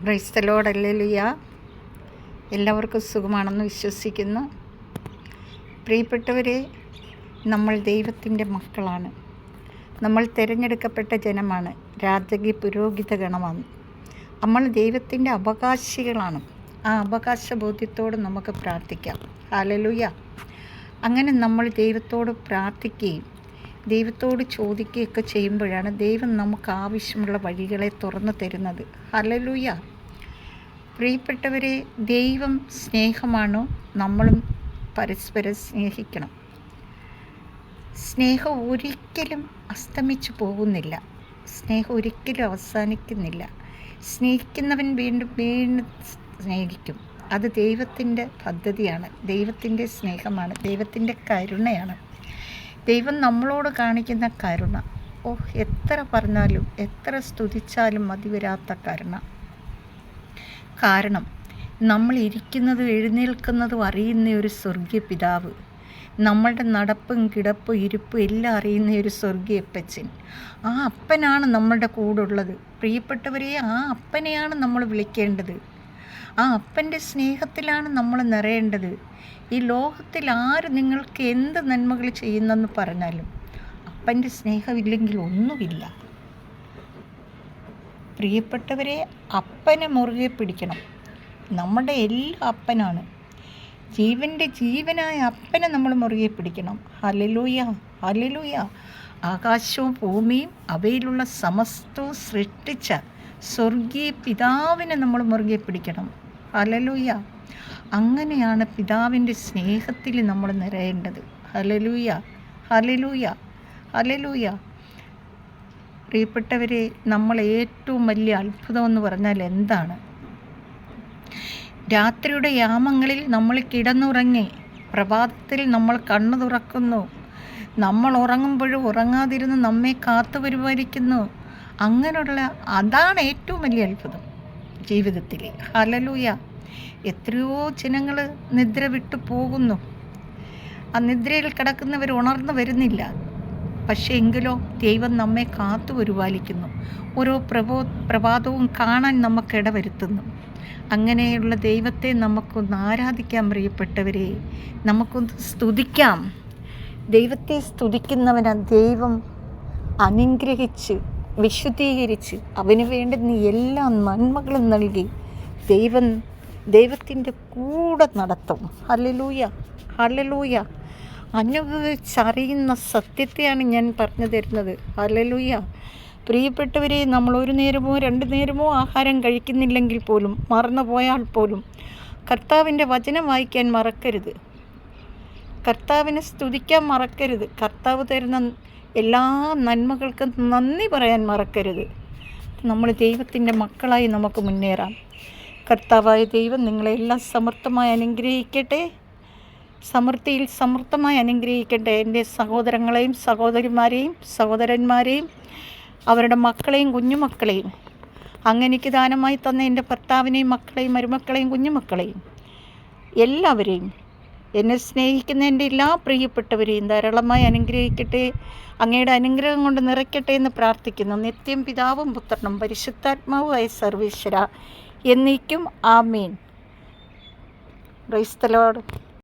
Praise the Lord. Hallelujah. എല്ലാവർക്കും സുഖമാണെന്ന് വിശ്വസിക്കുന്നു. പ്രിയപ്പെട്ടവരെ, നമ്മൾ ദൈവത്തിൻ്റെ മക്കളാണ്. നമ്മൾ തിരഞ്ഞെടുക്കപ്പെട്ട ജനമാണ്, രാജകീയ പുരോഹിത ഗണമാണ്. നമ്മൾ ദൈവത്തിൻ്റെ അവകാശികളാണ്. ആ അവകാശ ബോധ്യത്തോട് നമുക്ക് പ്രാർത്ഥിക്കാം. ഹല്ലേലൂയ. അങ്ങനെ നമ്മൾ ദൈവത്തോട് പ്രാർത്ഥിക്കുകയും ദൈവത്തോട് ചോദിക്കുകയൊക്കെ ചെയ്യുമ്പോഴാണ് ദൈവം നമുക്ക് ആവശ്യമുള്ള വഴികളെ തുറന്നു തരുന്നത്. ഹല്ലേലൂയ. പ്രിയപ്പെട്ടവരെ, ദൈവം സ്നേഹമാണോ? നമ്മളും പരസ്പരം സ്നേഹിക്കണം. സ്നേഹം ഒരിക്കലും അസ്തമിച്ചു പോകുന്നില്ല. സ്നേഹം ഒരിക്കലും അവസാനിക്കുന്നില്ല. സ്നേഹിക്കുന്നവൻ വീണ്ടും വീണ്ടും സ്നേഹിക്കും. അത് ദൈവത്തിൻ്റെ പദ്ധതിയാണ്, ദൈവത്തിൻ്റെ സ്നേഹമാണ്, ദൈവത്തിൻ്റെ കരുണയാണ്. ദൈവം നമ്മളോട് കാണിക്കുന്ന കരുണ, എത്ര പറഞ്ഞാലും എത്ര സ്തുതിച്ചാലും മതി വരാത്ത കരുണ. കാരണം നമ്മൾ ഇരിക്കുന്നതും എഴുന്നേൽക്കുന്നതും അറിയുന്ന ഒരു സ്വർഗീയ പിതാവ്, നമ്മളുടെ നടപ്പും കിടപ്പും ഇരിപ്പും എല്ലാം അറിയുന്ന ഒരു സ്വർഗീയ അപ്പച്ചൻ. ആ അപ്പനാണ് നമ്മളുടെ കൂടെ ഉള്ളത്. പ്രിയപ്പെട്ടവരെ, ആ അപ്പനെയാണ് നമ്മൾ വിളിക്കേണ്ടത്. ആ അപ്പൻ്റെ സ്നേഹത്തിലാണ് നമ്മൾ നിറയേണ്ടത്. ഈ ലോകത്തിൽ ആര് നിങ്ങൾക്ക് എന്ത് നന്മകൾ ചെയ്യുന്നെന്ന് പറഞ്ഞാലും അപ്പൻ്റെ സ്നേഹമില്ലെങ്കിൽ ഒന്നുമില്ല. പ്രിയപ്പെട്ടവരെ, അപ്പനെ മുറുകെ പിടിക്കണം. നമ്മുടെ എല്ലാ അപ്പനാണ്. ജീവൻ്റെ ജീവനായ അപ്പനെ നമ്മൾ മുറുകെ പിടിക്കണം. Hallelujah, hallelujah. ആകാശവും ഭൂമിയും അവയിലുള്ള സമസ്തവും സൃഷ്ടിച്ച സ്വർഗീയ പിതാവിനെ നമ്മൾ മുറുകെ പിടിക്കണം. ഹല്ലേലൂയ. അങ്ങനെയാണ് പിതാവിൻ്റെ സ്നേഹത്തിൽ നമ്മൾ നിറയേണ്ടത്. Hallelujah, hallelujah, hallelujah. പ്രിയപ്പെട്ടവരെ, നമ്മൾ ഏറ്റവും വലിയ അത്ഭുതം എന്ന് പറഞ്ഞാൽ എന്താണ്? രാത്രിയുടെ യാമങ്ങളിൽ നമ്മൾ കിടന്നുറങ്ങി പ്രഭാതത്തിൽ നമ്മൾ കണ്ണു തുറക്കുന്നു. നമ്മൾ ഉറങ്ങുമ്പോഴും ഉറങ്ങാതിരുന്ന് നമ്മെ കാത്തു പരിപാലിക്കുന്നു. അങ്ങനെയുള്ള അതാണ് ഏറ്റവും വലിയ അത്ഭുതം ജീവിതത്തിൽ. ഹല്ലേലൂയ. എത്രയോ ജനങ്ങൾ നിദ്ര വിട്ടു പോകുന്നു. ആ നിദ്രയിൽ കിടക്കുന്നവർ ഉണർന്നു വരുന്നില്ല. പക്ഷേ എങ്കിലോ ദൈവം നമ്മെ കാത്തു പരിപാലിക്കുന്നു. ഓരോ പ്രഭാതവും കാണാൻ നമുക്കിട വരുത്തുന്നു. അങ്ങനെയുള്ള ദൈവത്തെ നമുക്കൊന്ന് ആരാധിക്കാൻ. പ്രിയപ്പെട്ടവരെ, നമുക്കൊന്ന് സ്തുതിക്കാം. ദൈവത്തെ സ്തുതിക്കുന്നവനെ ദൈവം അനുഗ്രഹിച്ച് വിശുദ്ധീകരിച്ച് അവന് വേണ്ടുന്ന എല്ലാ നന്മകളും നൽകി ദൈവത്തിൻ്റെ കൂടെ നടത്തും. Hallelujah, hallelujah. അനുഭവിച്ചറിയുന്ന സത്യത്തെയാണ് ഞാൻ പറഞ്ഞു തരുന്നത്. ഹല്ലേലൂയ. പ്രിയപ്പെട്ടവരെ, നമ്മൾ ഒരു നേരമോ 2 നേരമോ ആഹാരം കഴിക്കുന്നില്ലെങ്കിൽ പോലും, മറന്നു പോയാൽ പോലും കർത്താവിൻ്റെ വചനം വായിക്കാൻ മറക്കരുത്. കർത്താവിനെ സ്തുതിക്കാൻ മറക്കരുത്. കർത്താവ് തരുന്ന എല്ലാ നന്മകൾക്കും നന്ദി പറയാൻ മറക്കരുത്. നമ്മൾ ദൈവത്തിൻ്റെ മക്കളായി നമുക്ക് മുന്നേറാം. കർത്താവായ ദൈവം നിങ്ങളെല്ലാം സമൃദ്ധമായി അനുഗ്രഹിക്കട്ടെ, സമൃദ്ധിയിൽ സമൃദ്ധമായി അനുഗ്രഹിക്കട്ടെ. എൻ്റെ സഹോദരങ്ങളെയും സഹോദരിമാരെയും സഹോദരന്മാരെയും അവരുടെ മക്കളെയും കുഞ്ഞുമക്കളെയും, അങ്ങനെക്ക് ദാനമായി തന്ന എൻ്റെ ഭർത്താവിനെയും മക്കളെയും മരുമക്കളെയും കുഞ്ഞുമക്കളെയും എല്ലാവരെയും, എന്നെ സ്നേഹിക്കുന്ന എൻ്റെ എല്ലാ പ്രിയപ്പെട്ടവരെയും ധാരാളമായി അനുഗ്രഹിക്കട്ടെ. അങ്ങയുടെ അനുഗ്രഹം കൊണ്ട് നിറയ്ക്കട്ടെ എന്ന് പ്രാർത്ഥിക്കുന്നു. നിത്യം പിതാവും പുത്രനും പരിശുദ്ധാത്മാവുമായ സർവേശ്വര എന്നേക്കും ആമേൻ. Praise the Lord.